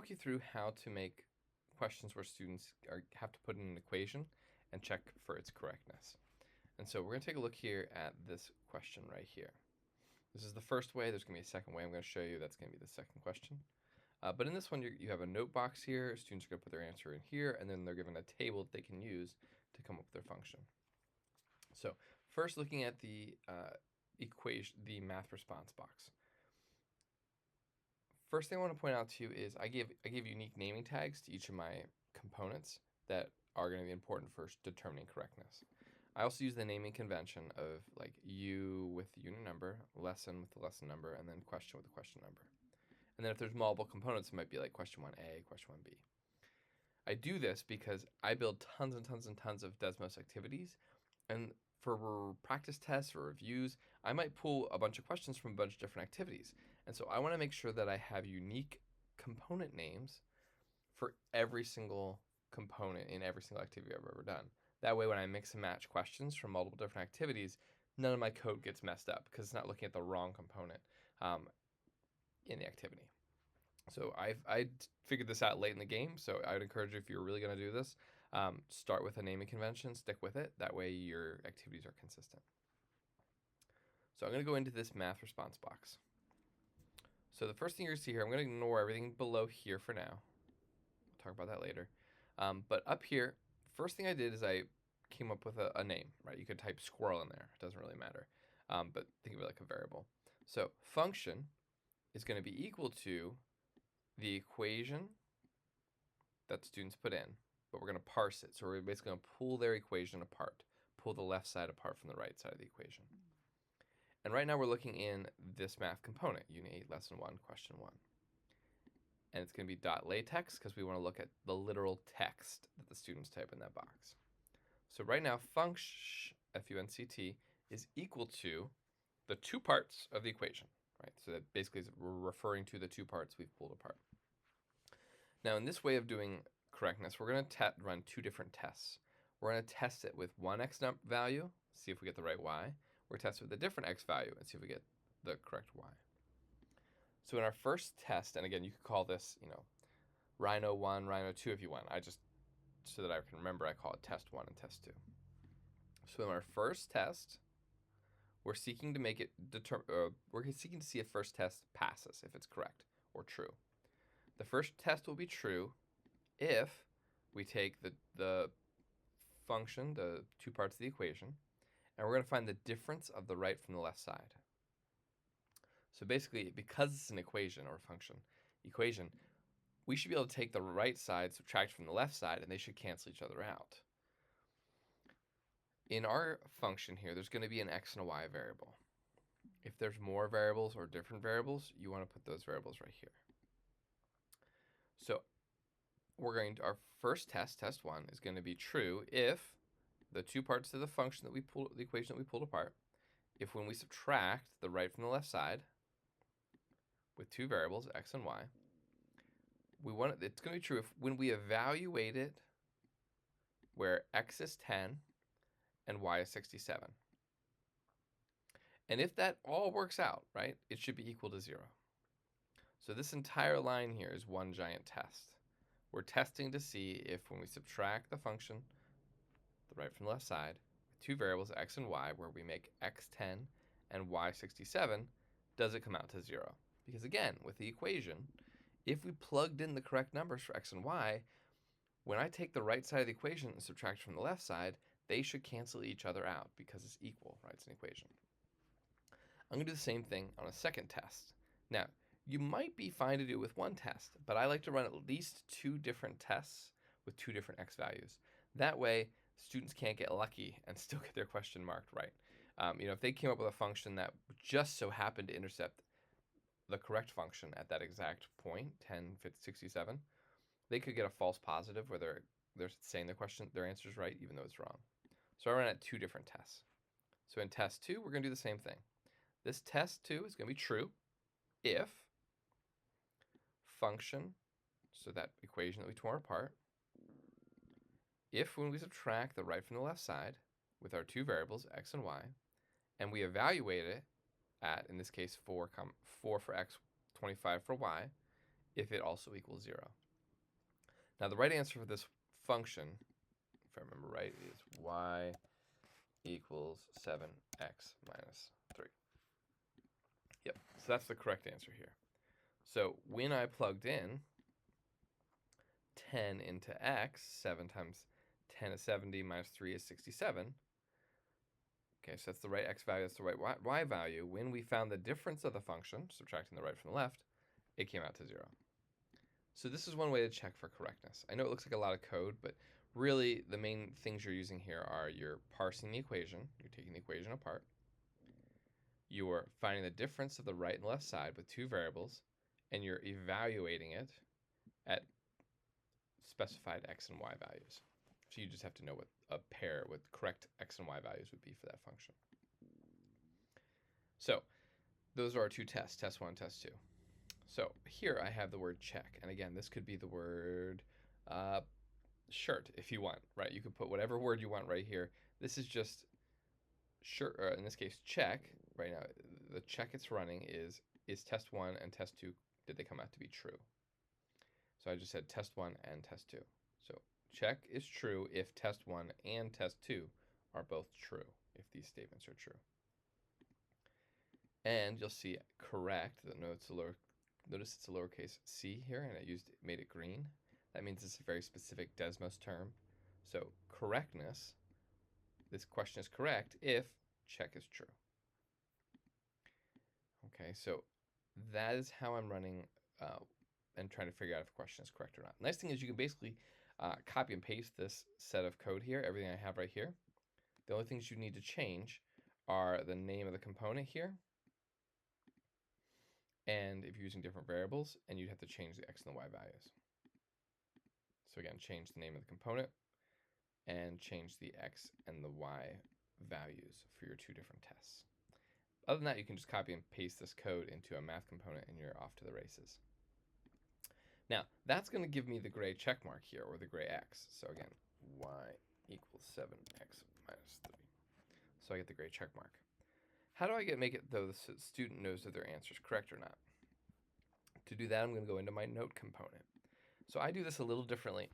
walk you through how to make questions where students have to put in an equation and check for its correctness. And so we're going to take a look here at this question right here. This is the first way. There's going to be a second way I'm going to show you. That's going to be the second question. But in this one, you have a note box here. Students are going to put their answer in here, and then they're given a table that they can use to come up with their function. So first, looking at the equation, the math response box. First thing I want to point out to you is I give unique naming tags to each of my components that are going to be important for determining correctness. I also use the naming convention of like U with the unit number, lesson with the lesson number, and then question with the question number. And then if there's multiple components, it might be like question 1A, question 1B. I do this because I build tons and tons and tons of Desmos activities, and for practice tests or reviews, I might pull a bunch of questions from a bunch of different activities. And so I want to make sure that I have unique component names for every single component in every single activity I've ever done. That way, when I mix and match questions from multiple different activities, none of my code gets messed up because it's not looking at the wrong component in the activity. So I figured this out late in the game, so I would encourage you, if you're really going to do this, start with a naming convention, stick with it. That way your activities are consistent. So I'm going to go into this math response box. So the first thing you're going to see here, I'm going to ignore everything below here for now. We'll talk about that later. But up here, first thing I did is I came up with a name, right? You could type squirrel in there. It doesn't really matter. But think of it like a variable. So function is going to be equal to the equation that students put in, but we're going to parse it. So we're basically going to pull their equation apart, pull the left side apart from the right side of the equation. And right now we're looking in this math component, Unit 8, Lesson 1, Question 1. And it's going to be .latex because we want to look at the literal text that the students type in that box. So right now, funct, F-U-N-C-T, is equal to the two parts of the equation, right? So that basically we're referring to the two parts we've pulled apart. Now, in this way of doing correctness, we're going to run two different tests. We're going to test it with one x value, see if we get the right y. We're going to test it with a different x value and see if we get the correct y. So in our first test, and again, you could call this, Rhino 1, Rhino 2 if you want. So that I can remember, I call it test 1 and test 2. So in our first test, we're seeking to make it we're seeking to see if first test passes, if it's correct or true. The first test will be true if we take the function, the two parts of the equation, and we're going to find the difference of the right from the left side. So basically, because it's an equation or function equation, we should be able to take the right side, subtract from the left side, and they should cancel each other out. In our function here, there's going to be an x and a y variable. If there's more variables or different variables, you want to put those variables right here. So our first test, test 1, is going to be true if the two parts of the function that the equation that we pulled apart, if when we subtract the right from the left side with two variables, x and y, it's going to be true if when we evaluate it where x is 10 and y is 67. And if that all works out, right, it should be equal to 0. So this entire line here is one giant test. We're testing to see if when we subtract the function, the right from the left side, with two variables, x and y, where we make x 10 and y 67, does it come out to 0? Because again, with the equation, if we plugged in the correct numbers for x and y, when I take the right side of the equation and subtract from the left side, they should cancel each other out because it's equal, right? It's an equation. I'm going to do the same thing on a second test. Now, you might be fine to do it with one test, but I like to run at least two different tests with two different x values. That way, students can't get lucky and still get their question marked right. If they came up with a function that just so happened to intercept the correct function at that exact point, 10, 67, they could get a false positive where they're saying their answer is right even though it's wrong. So I run at two different tests. So in test 2, we're going to do the same thing. This test 2 is going to be true if function, so that equation that we tore apart, if when we subtract the right from the left side with our two variables, x and y, and we evaluate it at, in this case, 4 for x, 25 for y, if it also equals 0. Now the right answer for this function, if I remember right, is y equals 7x minus 3. Yep, so that's the correct answer here. So when I plugged in 10 into x, 7 times 10 is 70 minus 3 is 67. Okay, so that's the right x value, that's the right y value. When we found the difference of the function, subtracting the right from the left, it came out to 0. So this is one way to check for correctness. I know it looks like a lot of code, but really the main things you're using here are you're parsing the equation, you're taking the equation apart, you're finding the difference of the right and left side with two variables, and you're evaluating it at specified x and y values. So you just have to know what a pair with correct x and y values would be for that function. So those are our two tests, test 1, test 2. So here I have the word check, and again, this could be the word shirt if you want, right? You could put whatever word you want right here. This is just shirt, or in this case, check. Right now, the check it's running is test 1 and test 2, did they come out to be true? So I just said test 1 and test 2. So check is true if test 1 and test 2 are both true, if these statements are true. And you'll see correct, notice it's a lowercase c here, and I made it green. That means it's a very specific Desmos term. So correctness, this question is correct if check is true. Okay, so that is how I'm running and trying to figure out if a question is correct or not. Nice thing is you can basically copy and paste this set of code here, everything I have right here. The only things you need to change are the name of the component here, and if you're using different variables, and you'd have to change the x and the y values. So again, change the name of the component and change the x and the y values for your two different tests. Other than that, you can just copy and paste this code into a math component and you're off to the races. Now, that's going to give me the gray check mark here, or the gray x. So again, y equals 7x minus 3. So I get the gray check mark. How do I make it though the student knows that their answer is correct or not? To do that, I'm going to go into my note component. So I do this a little differently.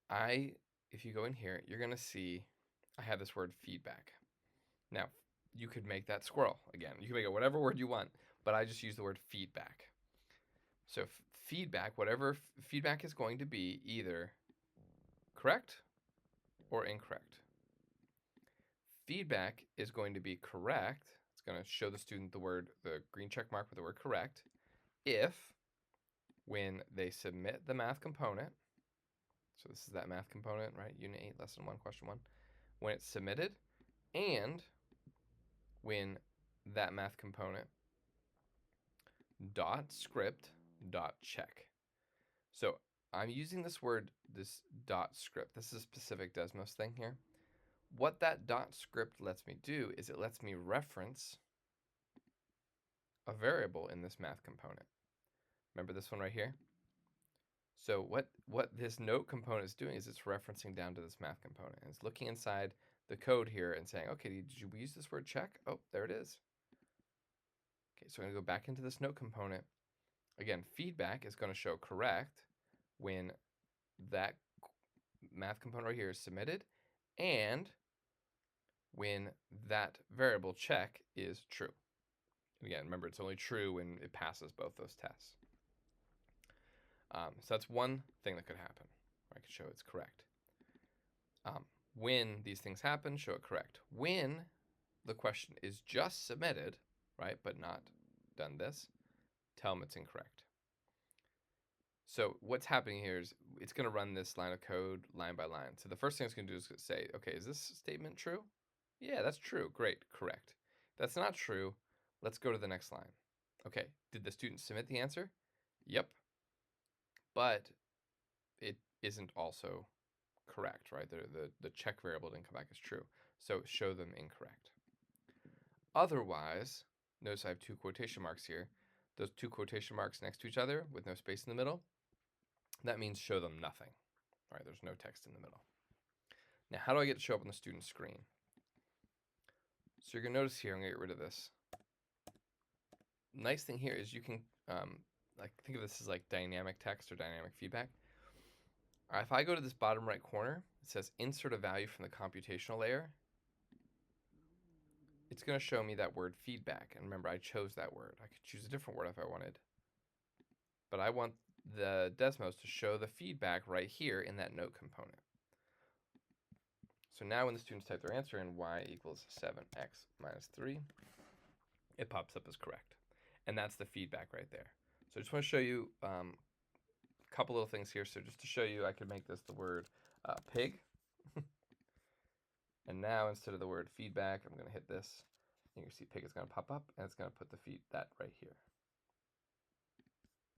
If you go in here, you're going to see I have this word feedback. Now, you could make that squirrel again. You can make it whatever word you want, but I just use the word feedback. So feedback, whatever feedback is going to be either correct or incorrect. Feedback is going to be correct. It's going to show the student the green check mark with the word correct, if when they submit the math component, so this is that math component, right? Unit 8, lesson 1, question 1. When it's submitted, and when that math component dot script dot check. So I'm using this dot script. This is a specific Desmos thing here. What that dot script lets me do is it lets me reference a variable in this math component. Remember this one right here? So what this note component is doing is it's referencing down to this math component. And it's looking inside the code here and saying, okay, did you use this word check? Oh, there it is. Okay, so I'm going to go back into this note component. Again, feedback is going to show correct when that math component right here is submitted, and when that variable check is true. And again, remember, it's only true when it passes both those tests. So that's one thing that could happen. I could show it's correct. When these things happen, show it correct. When the question is just submitted, right, but not done this, tell them it's incorrect. So what's happening here is it's going to run this line of code line by line. So the first thing it's going to do is say, okay, is this statement true? Yeah, that's true. Great, correct. That's not true. Let's go to the next line. Okay, did the student submit the answer? Yep. But it isn't also correct, right? The check variable didn't come back as true. So show them incorrect. Otherwise, notice I have two quotation marks here. Those two quotation marks next to each other with no space in the middle, that means show them nothing. All right, there's no text in the middle. Now, how do I get it to show up on the student screen? So you're going to notice here, I'm going to get rid of this. Nice thing here is you can like think of this as like dynamic text or dynamic feedback. If I go to this bottom right corner, it says insert a value from the computational layer. It's going to show me that word feedback. And remember, I chose that word. I could choose a different word if I wanted. But I want the Desmos to show the feedback right here in that note component. So now when the students type their answer in, y equals 7x minus 3, it pops up as correct. And that's the feedback right there. So I just want to show you a couple little things here. So just to show you, I could make this the word pig. And now instead of the word feedback, I'm going to hit this. And you see pig is going to pop up, and it's going to put that right here.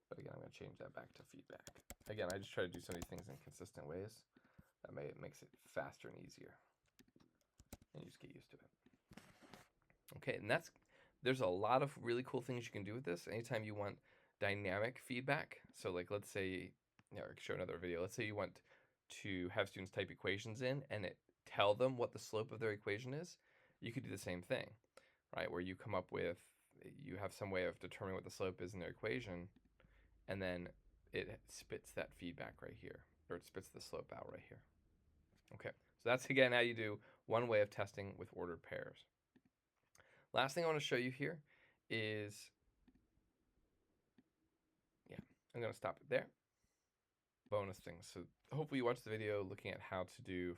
But again, I'm going to change that back to feedback. Again, I just try to do some of these things in consistent ways. That makes it faster and easier. And you just get used to it. Okay, and there's a lot of really cool things you can do with this. Anytime you want dynamic feedback, so like let's say, I can show another video. Let's say you want to have students type equations in and tell them what the slope of their equation is. You could do the same thing, right? Where you come up with, you have some way of determining what the slope is in their equation, and then it spits that feedback right here, or it spits the slope out right here. Okay, so that's again how you do one way of testing with ordered pairs. Last thing I want to show you here is, I'm going to stop it there. Bonus things. So hopefully you watched the video looking at how to do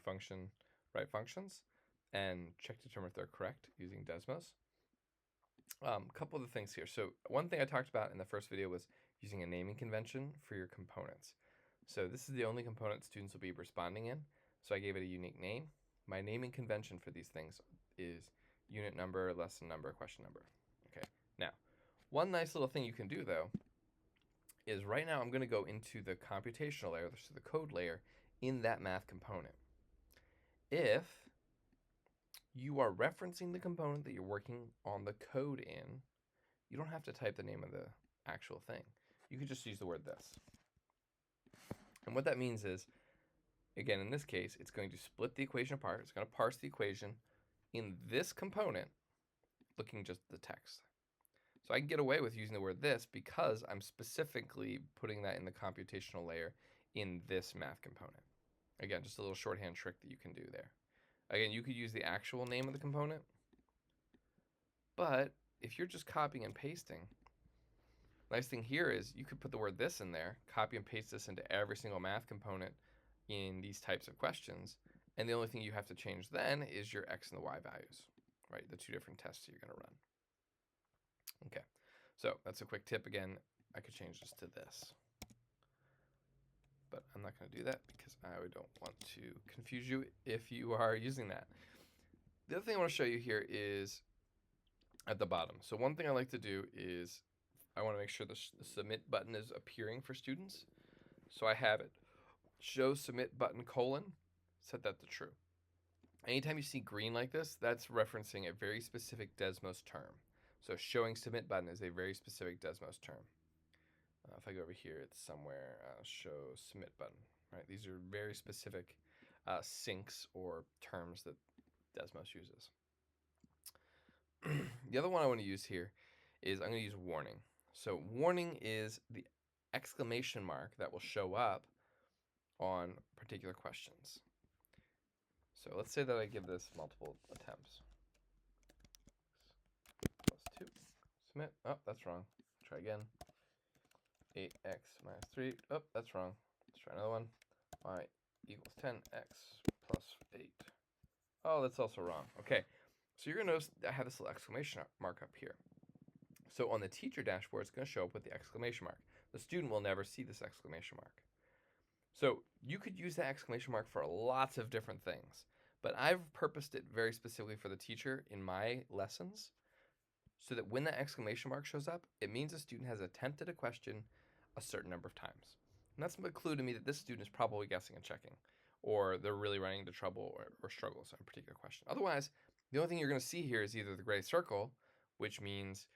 write functions and check to determine if they're correct using Desmos. A couple of the things here. So one thing I talked about in the first video was using a naming convention for your components. So this is the only component students will be responding in. So I gave it a unique name. My naming convention for these things is unit number, lesson number, question number. Okay. Now, one nice little thing you can do though is right now I'm going to go into the computational layer, so the code layer, in that math component. If you are referencing the component that you're working on the code in, you don't have to type the name of the actual thing. You could just use the word this. And what that means is, again, in this case, it's going to split the equation apart. It's going to parse the equation in this component, looking just at the text. So I can get away with using the word this because I'm specifically putting that in the computational layer in this math component. Again, just a little shorthand trick that you can do there. Again, you could use the actual name of the component, but if you're just copying and pasting, nice thing here is you could put the word this in there, copy and paste this into every single math component in these types of questions, and the only thing you have to change then is your x and the y values, right? The two different tests you're going to run. Okay, so that's a quick tip. Again, I could change this to this, but I'm not going to do that because I don't want to confuse you if you are using that. The other thing I want to show you here is at the bottom. So one thing I like to do is I want to make sure the submit button is appearing for students. So I have it show submit button : set that to true. Anytime you see green like this, that's referencing a very specific Desmos term. So showing submit button is a very specific Desmos term. If I go over here, it's somewhere, show submit button, right? These are very specific syncs or terms that Desmos uses. The other one I want to use here is I'm going to use warning. So warning is the exclamation mark that will show up on particular questions. So let's say that I give this multiple attempts. +2. Submit. Oh, that's wrong. Try again. 8x minus 3. Oh, that's wrong. Let's try another one. Y equals 10x plus 8. Oh, that's also wrong. Okay, so you're going to notice I have this little exclamation mark up here. So on the teacher dashboard, it's going to show up with the exclamation mark. The student will never see this exclamation mark. So you could use that exclamation mark for lots of different things, but I've purposed it very specifically for the teacher in my lessons so that when that exclamation mark shows up, it means a student has attempted a question a certain number of times. And that's a clue to me that this student is probably guessing and checking, or they're really running into trouble or struggles on a particular question. Otherwise, the only thing you're going to see here is either the gray circle, which means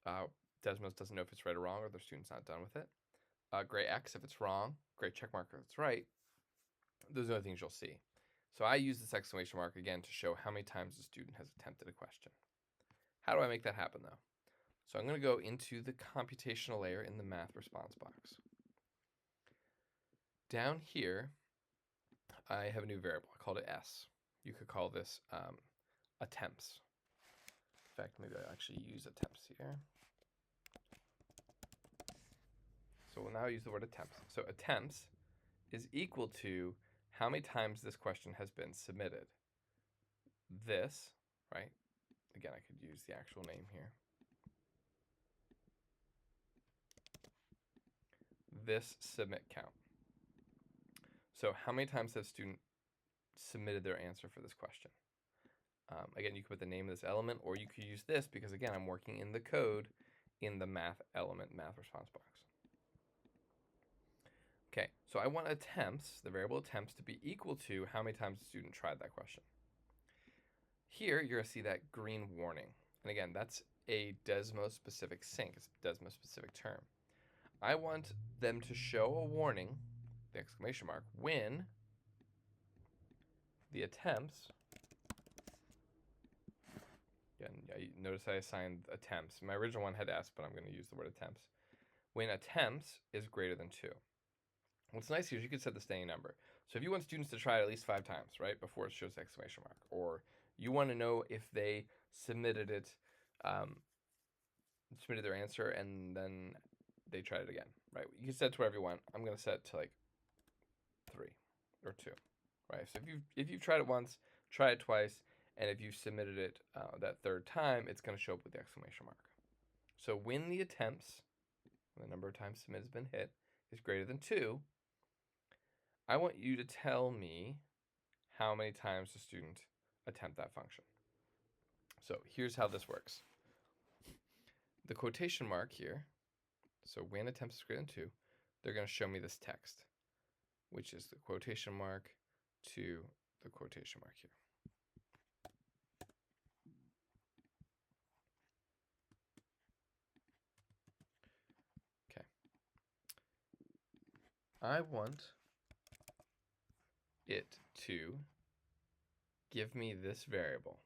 Desmos doesn't know if it's right or wrong, or the student's not done with it. Gray X if it's wrong, gray check mark if it's right. Those are the only things you'll see. So I use this exclamation mark again to show how many times the student has attempted a question. How do I make that happen though? So I'm going to go into the computational layer in the math response box. Down here, I have a new variable. I called it S. You could call this attempts. In fact, maybe I'll actually use attempts here. So we'll now use the word attempts. So attempts is equal to how many times this question has been submitted. This, right? Again, I could use the actual name here. This submit count. So how many times has a student submitted their answer for this question? Again, you could put the name of this element, or you could use this because, again, I'm working in the code in the math element, math response box. Okay, so I want attempts, the variable attempts, to be equal to how many times the student tried that question. Here, you're going to see that green warning. And again, that's a Desmos specific sync. It's a Desmos specific term. I want them to show a warning, the exclamation mark, when the attempts, again, notice I assigned attempts. My original one had S, but I'm going to use the word attempts. When attempts is greater than 2. What's nice here is you can set the standing number. So if you want students to try it at least 5 times, right, before it shows the exclamation mark, or you want to know if they submitted it, submitted their answer, and then they tried it again, right? You can set it to whatever you want. I'm going to set it to like 3 or 2, right? So if you've tried it once, try it twice, and if you've submitted it that third time, it's going to show up with the exclamation mark. So when the attempts, when the number of times submitted has been hit, is greater than 2, I want you to tell me how many times the student attempt that function. So here's how this works. The quotation mark here, so when attempts is greater than 2, they're going to show me this text, which is the quotation mark to the quotation mark here. Okay. I want it to give me this variable.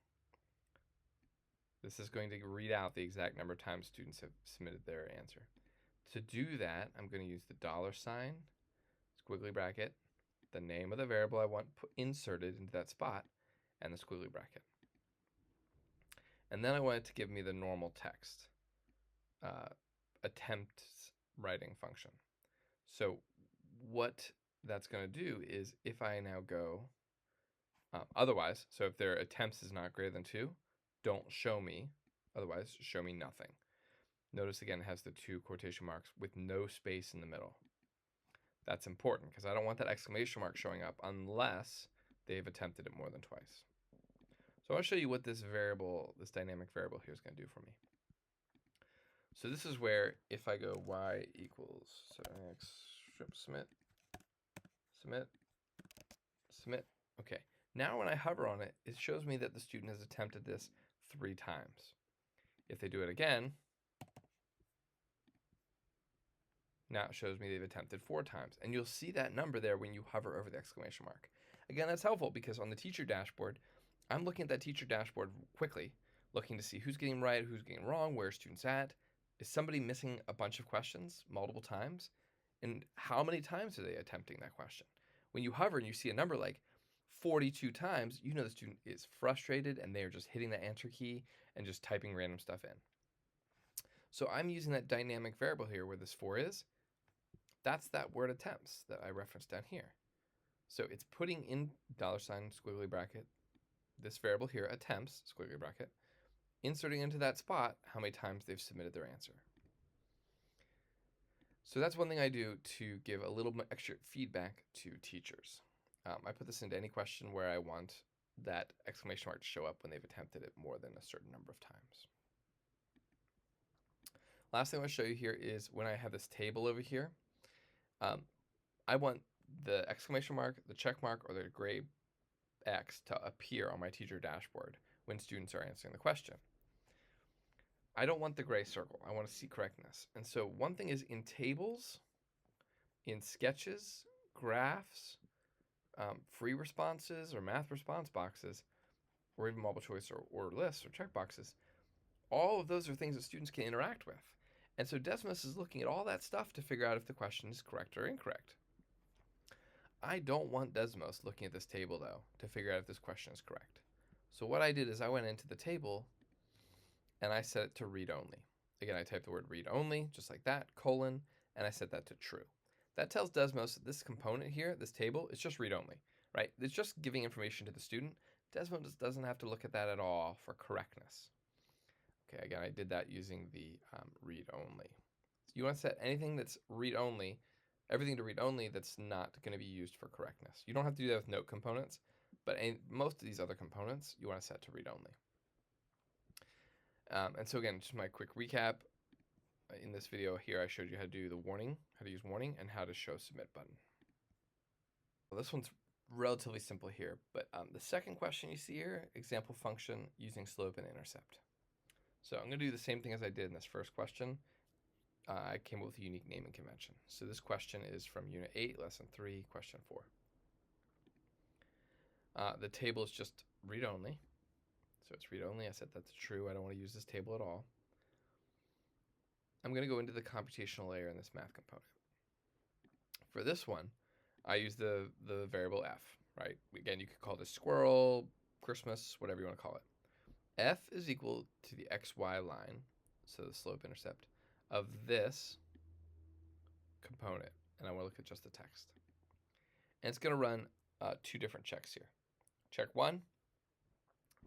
This is going to read out the exact number of times students have submitted their answer. To do that, I'm going to use the $, squiggly bracket, the name of the variable I want inserted into that spot, and the squiggly bracket. And then I want it to give me the normal text, attempts writing function. So what that's going to do is if I now go otherwise, so if their attempts is not greater than 2, don't show me, otherwise show me nothing. Notice again it has the 2 quotation marks with no space in the middle. That's important because I don't want that exclamation mark showing up unless they've attempted it more than twice. So I'll show you what this variable, this dynamic variable here is going to do for me. So this is where if I go y equals x strip submit, submit, submit. Okay, now when I hover on it, it shows me that the student has attempted this 3 times. If they do it again, now it shows me they've attempted 4 times. And you'll see that number there when you hover over the exclamation mark. Again, that's helpful because on the teacher dashboard, I'm looking at that teacher dashboard quickly, looking to see who's getting right, who's getting wrong, where students at. Is somebody missing a bunch of questions multiple times? And how many times are they attempting that question? When you hover and you see a number like 42 times, you know the student is frustrated and they are just hitting the answer key and just typing random stuff in. So I'm using that dynamic variable here where this 4 is. That's that word attempts that I referenced down here. So it's putting in $, squiggly bracket, this variable here, attempts, squiggly bracket, inserting into that spot how many times they've submitted their answer. So that's one thing I do to give a little extra feedback to teachers. I put this into any question where I want that exclamation mark to show up when they've attempted it more than a certain number of times. Last thing I want to show you here is when I have this table over here, I want the exclamation mark, the check mark, or the gray X to appear on my teacher dashboard when students are answering the question. I don't want the gray circle. I want to see correctness. And so one thing is in tables, in sketches, graphs, free responses or math response boxes, or even multiple choice or lists or checkboxes, all of those are things that students can interact with. And so Desmos is looking at all that stuff to figure out if the question is correct or incorrect. I don't want Desmos looking at this table, though, to figure out if this question is correct. So what I did is I went into the table and I set it to read only. Again, I typed the word read only, just like that, colon, and I set that to true. That tells Desmos that this component here, this table, is just read only, right? It's just giving information to the student. Desmos doesn't have to look at that at all for correctness. Okay, again, I did that using the read only. So you want to set anything that's read only, everything to read only that's not going to be used for correctness. You don't have to do that with note components, but most of these other components you want to set to read only. And so again, just my quick recap. In this video here, I showed you how to do the warning, how to use warning, and how to show submit button. Well, this one's relatively simple here, but the second question you see here, example function using slope and intercept. So I'm going to do the same thing as I did in this first question. I came up with a unique naming convention. So this question is from Unit 8, Lesson 3, Question 4. The table is just read only. So it's read only. I set that to true. I don't want to use this table at all. I'm going to go into the computational layer in this math component. For this one, I use the variable f, right? Again, you could call this squirrel, Christmas, whatever you want to call it. F is equal to the xy line, so the slope intercept, of this component. And I want to look at just the text. And it's going to run two different checks here. Check 1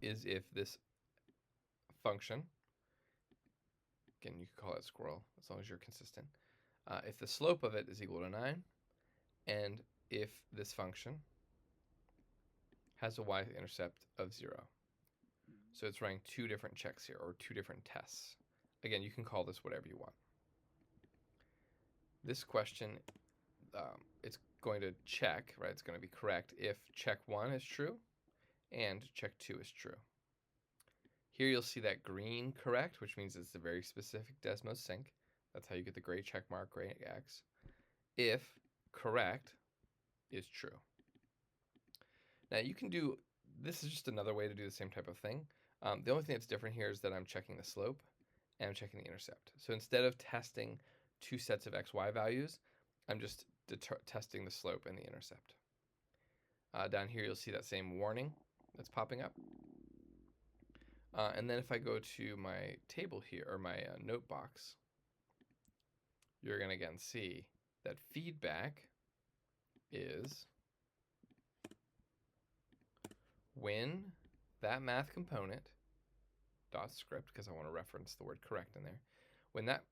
is if this function, again, you can call it squirrel as long as you're consistent, if the slope of it is equal to 9, and if this function has a y-intercept of 0. So it's running two different checks here, or two different tests. Again, you can call this whatever you want. This question, it's going to check, right? It's going to be correct if check 1 is true and check 2 is true. Here you'll see that green correct, which means it's a very specific Desmos sync. That's how you get the gray check mark, gray X. If correct is true. Now you can do, this is just another way to do the same type of thing. The only thing that's different here is that I'm checking the slope and I'm checking the intercept. So instead of testing two sets of XY values, I'm just testing the slope and the intercept. Down here you'll see that same warning that's popping up. And then if I go to my table here, or my note box, you're going to again see that feedback is when that math component, dot script, because I want to reference the word correct in there, when that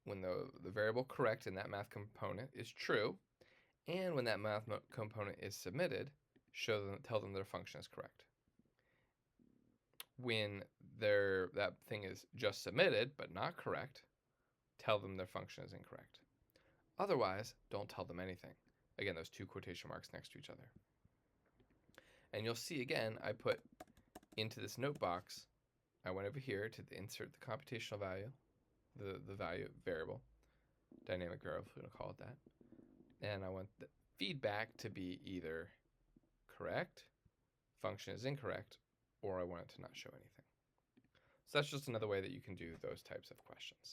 when the variable correct in that math component is true, and when that math component is submitted, tell them their function is correct. When that thing is just submitted but not correct, tell them their function is incorrect. Otherwise, don't tell them anything. Again, those two quotation marks next to each other. And you'll see again, I put into this note box, I went over here to insert the computational value, the value variable, dynamic variable, we're going to call it that. And I want the feedback to be either correct, function is incorrect, or I want it to not show anything. So that's just another way that you can do those types of questions.